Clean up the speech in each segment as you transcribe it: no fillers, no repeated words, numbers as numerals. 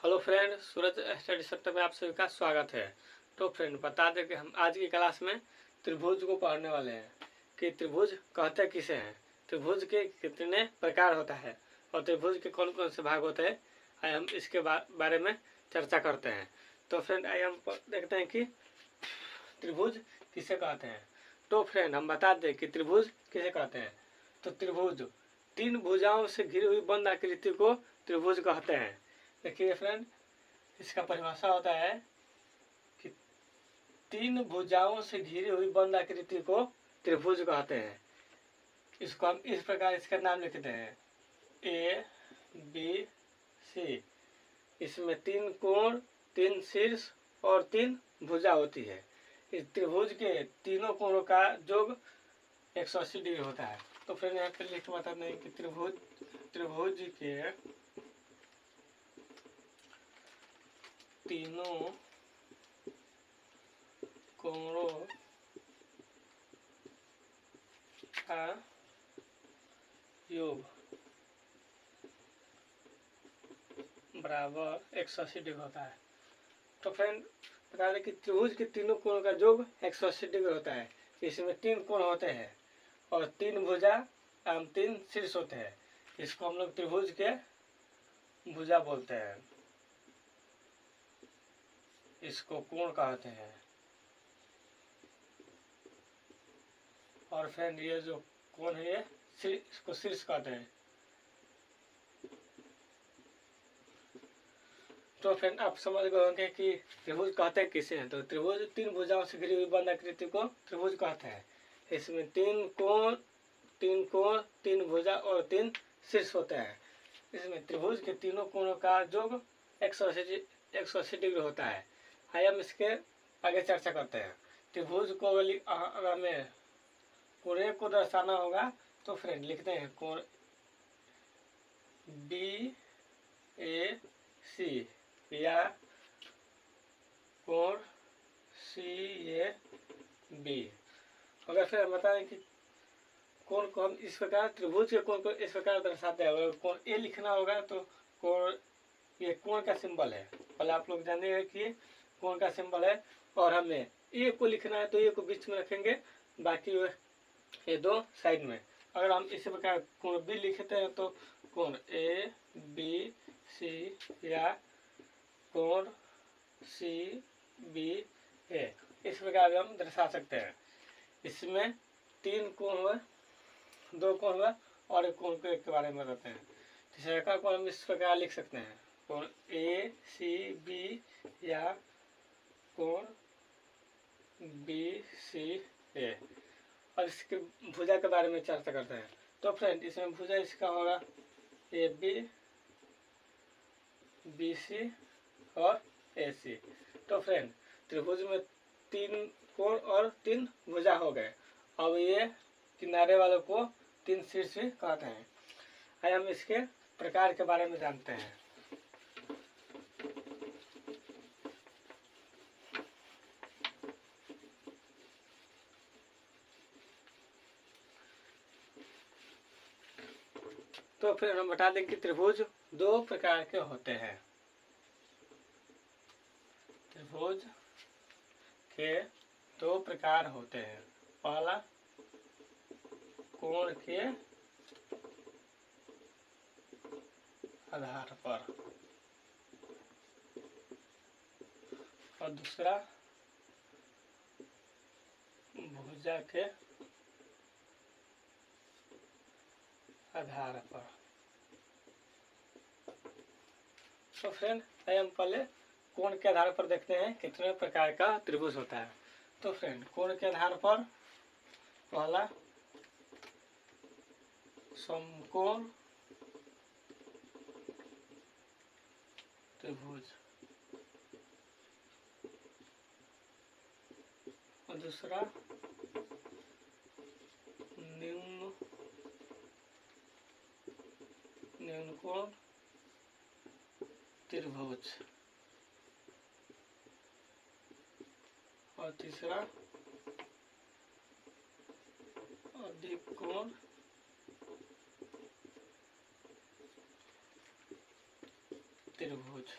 Hello friend, सूरज study centre में आप सभी का स्वागत है। तो फ्रेंड, बता दें कि हम आज की क्लास में त्रिभुज को पढ़ने वाले हैं कि त्रिभुज कहते किसे हैं, त्रिभुज के कितने प्रकार होता है और त्रिभुज के कौन कौन से भाग होते हैं। आइए हम इसके बारे में चर्चा करते हैं। तो फ्रेंड, आइए हम देखते हैं कि त्रिभुज किसे कहते हैं। तो फ्रेंड, हम बता दें कि त्रिभुज किसे कहते हैं। तो त्रिभुज तीन भुजाओं से घिरी हुई बंद आकृति को त्रिभुज कहते हैं। देखिए फ्रेंड, इसका परिभाषा होता है कि तीन भुजाओं से घिरी हुई बंद आकृति को त्रिभुज कहते हैं। इसको हम इस प्रकार इसका नाम लिखते हैं ए बी सी। इसमें तीन कोण, तीन शीर्ष और तीन भुजा होती है। इस त्रिभुज के तीनों कोणों का योग 180 डिग्री होता है। तो फ्रेंड, यहाँ पे लिख बता दें कि त्रिभुज के तीनों कोणों का योग बराबर 180 डिग्री होता है। तो फ्रेंड, बता दें कि त्रिभुज के तीनों कोणों का योग 180 डिग्री होता है। इसमें तीन कोण होते हैं और तीन भुजा एवं तीन शीर्ष होते हैं। इसको हम लोग त्रिभुज के भुजा बोलते हैं, इसको कोण कहते हैं। और फ्रेंड, ये जो कोण है ये इसको शीर्ष कहते हैं। तो फ्रेंड, आप समझ गए होंगे कि त्रिभुज कहते किसे हैं। तो त्रिभुज तीन भुजाओं से घिरी हुई बंद आकृति को त्रिभुज कहते हैं। इसमें तीन कोण, तीन भुजा और तीन शीर्ष होते हैं। इसमें त्रिभुज के तीनों कोणों का योग 180 डिग्री होता है। आइए हम इसके आगे चर्चा करते हैं। त्रिभुज को अगर हमें कोण को दर्शाना होगा तो फ्रेंड लिखते हैं कोण बी ए सी या कोण सी ए बी। अगर फिर हम बताएं कि कोण को हम इस प्रकार, त्रिभुज के कोण को इस प्रकार दर्शाते हैं। अगर कोण ए लिखना होगा तो कोण, ये कोण का सिंबल है। पहले आप लोग जानिए कि ये कोण का सिंबल है। और हमें ए को लिखना है तो ए को बीच में रखेंगे, बाकी ये दो साइड में। अगर हम इसी प्रकार कोण बी लिखते हैं तो कोण ए बी सी या कोण सी बी ए, इस प्रकार हम दर्शा सकते हैं। इसमें तीन कोण हुआ, दो कोण हुआ और एक कोण के बारे में बताते हैं। तीसरे का कोण हम इस प्रकार लिख सकते हैं कोण ए सी बी या कोण बी सी ए। और इसके भुजा के बारे में चर्चा करते हैं। तो फ्रेंड, इसमें भुजा इसका होगा ए बी, बी सी और ए सी। तो फ्रेंड, त्रिभुज में तीन कोण और तीन भुजा हो गए। अब ये किनारे वालों को तीन शीर्ष भी कहते हैं। आइए हम इसके प्रकार के बारे में जानते हैं। तो फिर हम बता दें कि त्रिभुज दो प्रकार के होते हैं। त्रिभुज के दो प्रकार होते हैं। पहला कोण के आधार पर और दूसरा भुजा के आधार पर। तो फ्रेंड, हम पहले कोण के आधार पर देखते हैं कितने प्रकार का त्रिभुज होता है। तो फ्रेंड, कोण के आधार पर पहला समकोण त्रिभुज और दूसरा निम्न कोण त्रिभुज और तीसरा अधिक कोण त्रिभुज।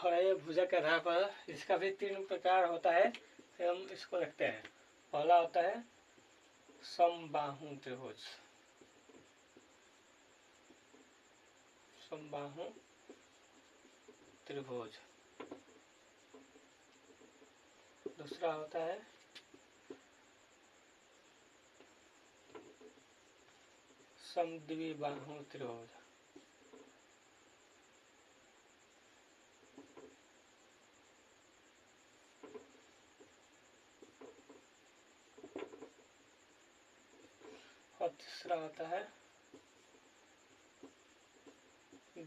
और ये भुजा के आधार पर इसका भी 3 प्रकार होता है। फिर हम इसको देखते हैं। पहला होता है समबाहु त्रिभुज। समबाहु त्रिभुज। दूसरा होता है समद्विबाहु त्रिभुज। और तीसरा होता है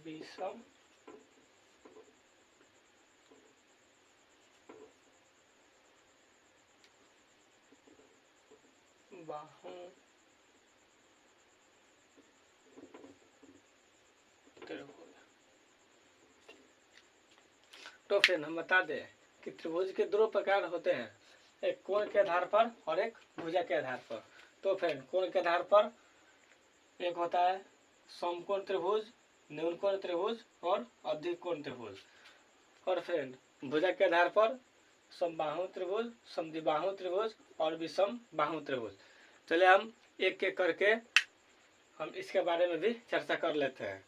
विषम बाहु त्रिभुज। तो फ्रेंड हम बता दें कि त्रिभुज के 2 प्रकार होते हैं, एक कोण के आधार पर और एक भुजा के आधार पर। तो फ्रेंड कोण के आधार पर एक होता है समकोण त्रिभुज, न्यून कोण त्रिभुज और अधिक कोण त्रिभुज। और फ्रेंड भुजा के आधार पर समबाहु त्रिभुज, समद्विबाहु त्रिभुज और विषम बाहु त्रिभुज। चलिए हम एक एक करके हम इसके बारे में भी चर्चा कर लेते हैं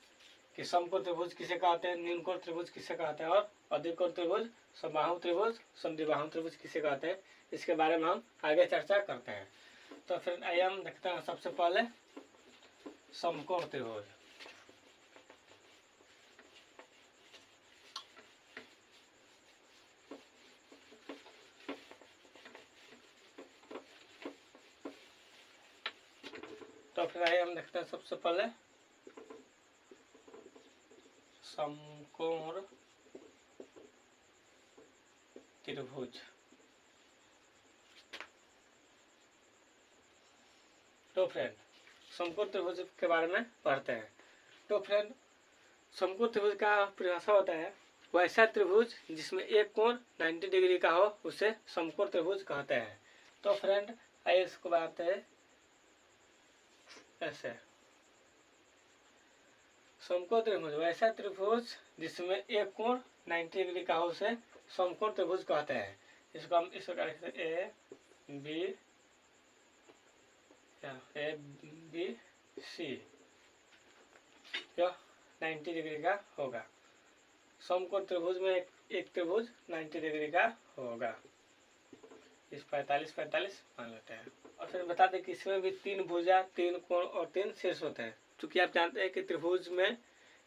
कि समकोण त्रिभुज किसे कहते हैं, न्यून कोण त्रिभुज किसे कहते हैं और अधिक कोण त्रिभुज, समबाहु त्रिभुज, समद्विबाहु त्रिभुज किसे कहते हैं। इसके बारे में हम आगे चर्चा करते हैं। तो फिर आइए हम देखते हैं सबसे पहले समकोण त्रिभुज। तो फिर आइए हम देखते हैं सबसे पहले समकोण त्रिभुज। तो फ्रेंड समकोण त्रिभुज के बारे में पढ़ते हैं। तो फ्रेंड समकोण त्रिभुज का परिभाषा होता है वैसा त्रिभुज जिसमें एक कोण 90 डिग्री का हो उसे समकोण त्रिभुज कहते हैं। तो फ्रेंड आइए इसको बताते हैं ऐसे। समकोण त्रिभुज वैसा त्रिभुज जिसमें एक कोण 90 डिग्री का हो उसे समकोण त्रिभुज कहते हैं। इसको हम इस प्रकार से ए बी सी यह 90 डिग्री का होगा। समकोण त्रिभुज में एक त्रिभुज 90 डिग्री का होगा। इस 45 मान लेते हैं। और फिर बता दें कि इसमें भी 3 भुजा, 3 कोण और 3 शीर्ष होते हैं। क्योंकि आप जानते हैं कि त्रिभुज में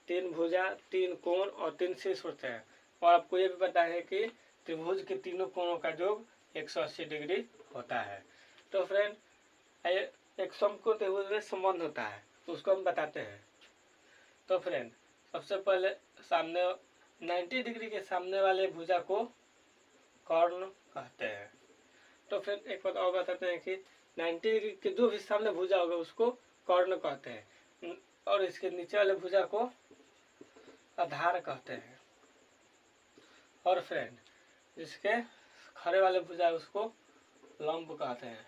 3 भुजा, 3 कोण और 3 शीर्ष होते हैं। और आपको ये भी पता है कि त्रिभुज के तीनों कोणों का योग 180 डिग्री होता है। तो फ्रेंड एक समकोण त्रिभुज में संबंध होता है, उसको हम बताते हैं। तो फ्रेंड सबसे पहले सामने 90 डिग्री के सामने वाले भुजा को कर्ण कहते हैं। तो फिर एक बात और बताते हैं कि 90 डिग्री के जो भी सामने भुजा होगा उसको कर्ण कहते हैं। और इसके नीचे वाले भुजा को आधार कहते हैं। और फ्रेंड जिसके खड़े वाले भुजा उसको लंब कहते हैं।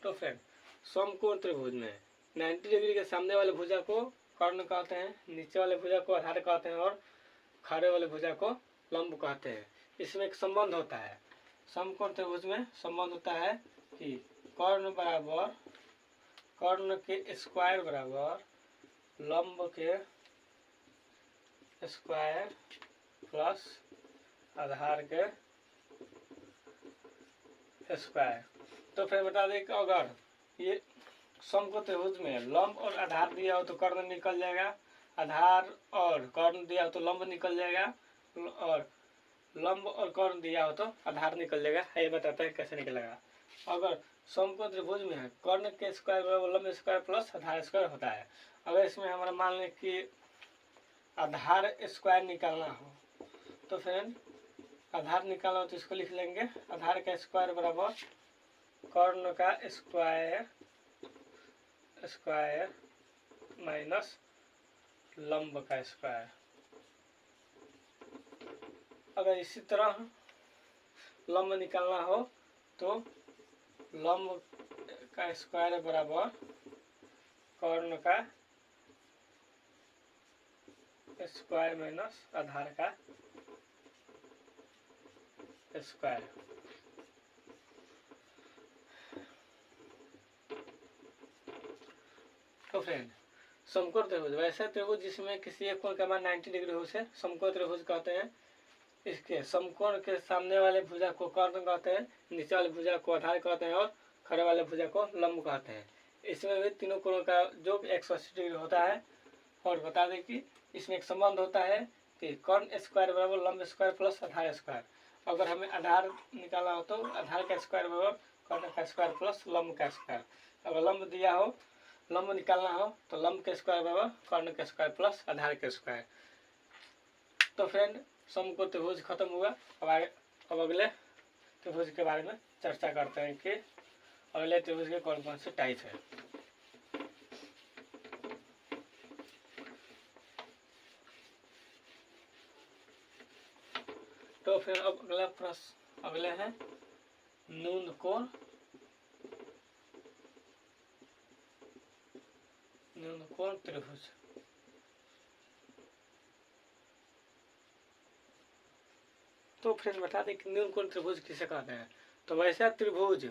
तो फ्रेंड समकोण त्रिभुज में 90 डिग्री के सामने वाले भुजा को कर्ण कहते हैं, नीचे वाले भुजा को आधार कहते हैं और खड़े वाले भुजा को लंब कहते हैं। इसमें एक संबंध होता है। समकोण त्रिभुज में संबंध होता है कि कर्ण बराबर कर्ण के स्क्वायर बराबर लंब के स्क्वायर प्लस आधार के स्क्वायर। तो फिर बता दें कि अगर ये समकोण त्रिभुज में लंब और आधार दिया हो तो कर्ण निकल जाएगा, आधार और कर्ण दिया हो तो लंब निकल जाएगा, और लंब और कर्ण दिया हो तो आधार निकल जाएगा। ये बताते हैं कैसे निकलेगा। अगर समकोण त्रिभुज में है कर्ण के स्क्वायर बराबर लंब स्क्वायर प्लस आधार स्क्वायर होता है। अगर इसमें हमारा मान लें कि आधार स्क्वायर निकालना हो तो फ्रेंड आधार निकालना हो तो इसको लिख लेंगे आधार का स्क्वायर बराबर कर्ण का स्क्वायर माइनस लंब का स्क्वायर। अगर इसी तरह लंब निकालना हो तो लंब का स्क्वायर बराबर कर्ण का स्क्वायर माइनस आधार का स्क्वायर। तो फ्रेंड समकोण त्रिभुज वैसे त्रिभुज जिसमें किसी एक कोण का मान 90 डिग्री हो उसे समकोण त्रिभुज कहते हैं। इसके समकोण के सामने वाले भुजा को कर्ण कहते हैं, नीचे वाले भुजा को आधार कहते हैं और खड़े वाले भुजा को लंब कहते हैं। इसमें भी तीनों कोणों का योग 180 डिग्री होता है। और बता दें कि इसमें एक संबंध होता है कि कर्ण स्क्वायर बराबर लंब स्क्वायर प्लस आधार स्क्वायर। अगर हमें आधार निकालना हो तो आधार का स्क्वायर बराबर कर्ण का स्क्वायर प्लस लंब का स्क्वायर। अगर लंब दिया हो, लंब निकालना हो तो लंब के स्क्वायर बराबर कर्ण के स्क्वायर प्लस आधार के स्क्वायर। तो फ्रेंड समकोण त्रिभुज खत्म हुआ। अब अगले त्रिभुज के बारे में चर्चा करते हैं कि अगले त्रिभुज के कौन कौन से टाइप है। तो फिर अब अगला प्रश्न अगले हैं न्यून कोण त्रिभुज। तो फ्रेंड बता दें कि न्यून कोण त्रिभुज किसे कहते हैं। तो वैसा त्रिभुज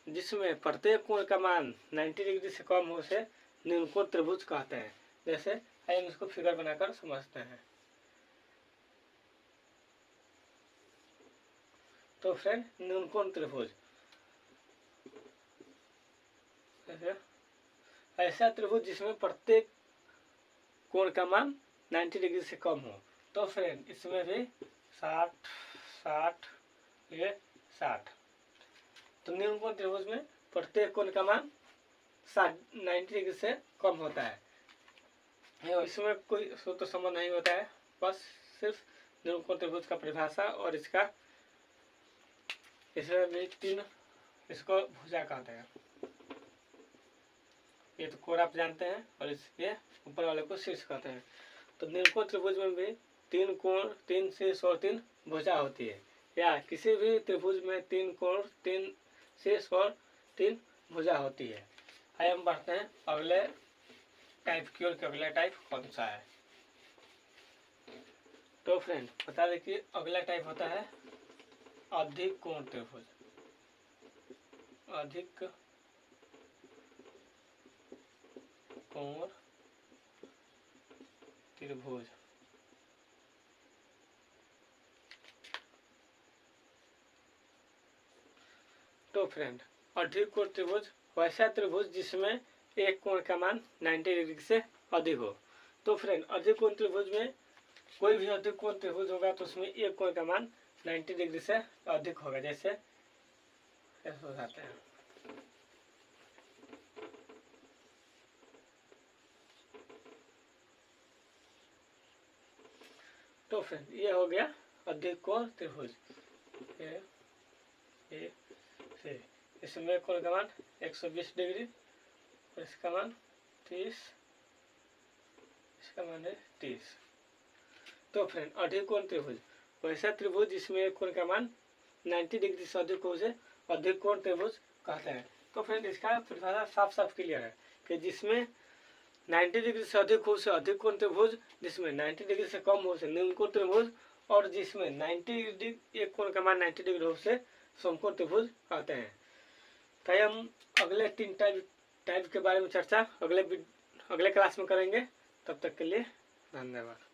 जिसमें प्रत्येक कोण का मान 90 डिग्री से कम हो उसे न्यून कोण त्रिभुज कहते हैं। जैसे हम इसको फिगर बनाकर समझते हैं। तो फ्रेंड न्यून कोण त्रिभुज ऐसा त्रिभुज जिसमें प्रत्येक कोण का मान 90 डिग्री से कम हो। तो फ्रेंड इसमें भी 60 60 ये 60। तो न्यून कोण त्रिभुज में प्रत्येक कोण का मान 90 डिग्री से कम होता है। इसमें कोई सूत्र संबंध नहीं होता है, बस सिर्फ न्यून कोण त्रिभुज का परिभाषा और इसका इसमें भी तीन इसको भुजा कहते हैं। ये तो कोण आप जानते हैं और इसके ऊपर वाले को शीर्ष कहते हैं। तो न्यून कोण त्रिभुज में भी 3 कोण 3 शीर्ष और 3 भुजा होती है। या किसी भी त्रिभुज में 3 कोण 3 शीर्ष और 3 भुजा होती है। आइए हम बढ़ते हैं अगले टाइप की ओर। अगला टाइप कौन सा है। तो फ्रेंड बता दें कि अगला टाइप होता है अधिक कोण त्रिभुज। अधिक कोण त्रिभुज। तो फ्रेंड अधिक कोण त्रिभुज वैसा त्रिभुज जिसमें एक कोण का मान 90 डिग्री से अधिक हो। तो फ्रेंड अधिक कोण त्रिभुज में कोई भी अधिक कोण त्रिभुज होगा तो उसमें एक कोण का मान 90 डिग्री से अधिक होगा। जैसे ऐसे बताते हैं। तो फ्रेंड ये हो गया अधिक कोण त्रिभुज। इसमें कोण का मान 120 डिग्री और इसका मान 30, इसका मान है 30। तो फ्रेंड अधिक कोण त्रिभुज वैसा त्रिभुज जिसमें एक कोण का मान 90 डिग्री से अधिक हो उसे अधिक कोण त्रिभुज कहते हैं। तो फ्रेंड इसका परिभाषा साफ साफ क्लियर है कि जिसमें 90 डिग्री से अधिक हो उसे अधिक कोण त्रिभुज, जिसमें 90 डिग्री से कम हो उसे न्यून कोण त्रिभुज और जिसमें 90 डिग्री एक कोण का मान 90 डिग्री हो उसे समकोण त्रिभुज कहते हैं। तो हम अगले 3 टाइप के बारे में चर्चा अगले क्लास में करेंगे। तब तक के लिए धन्यवाद।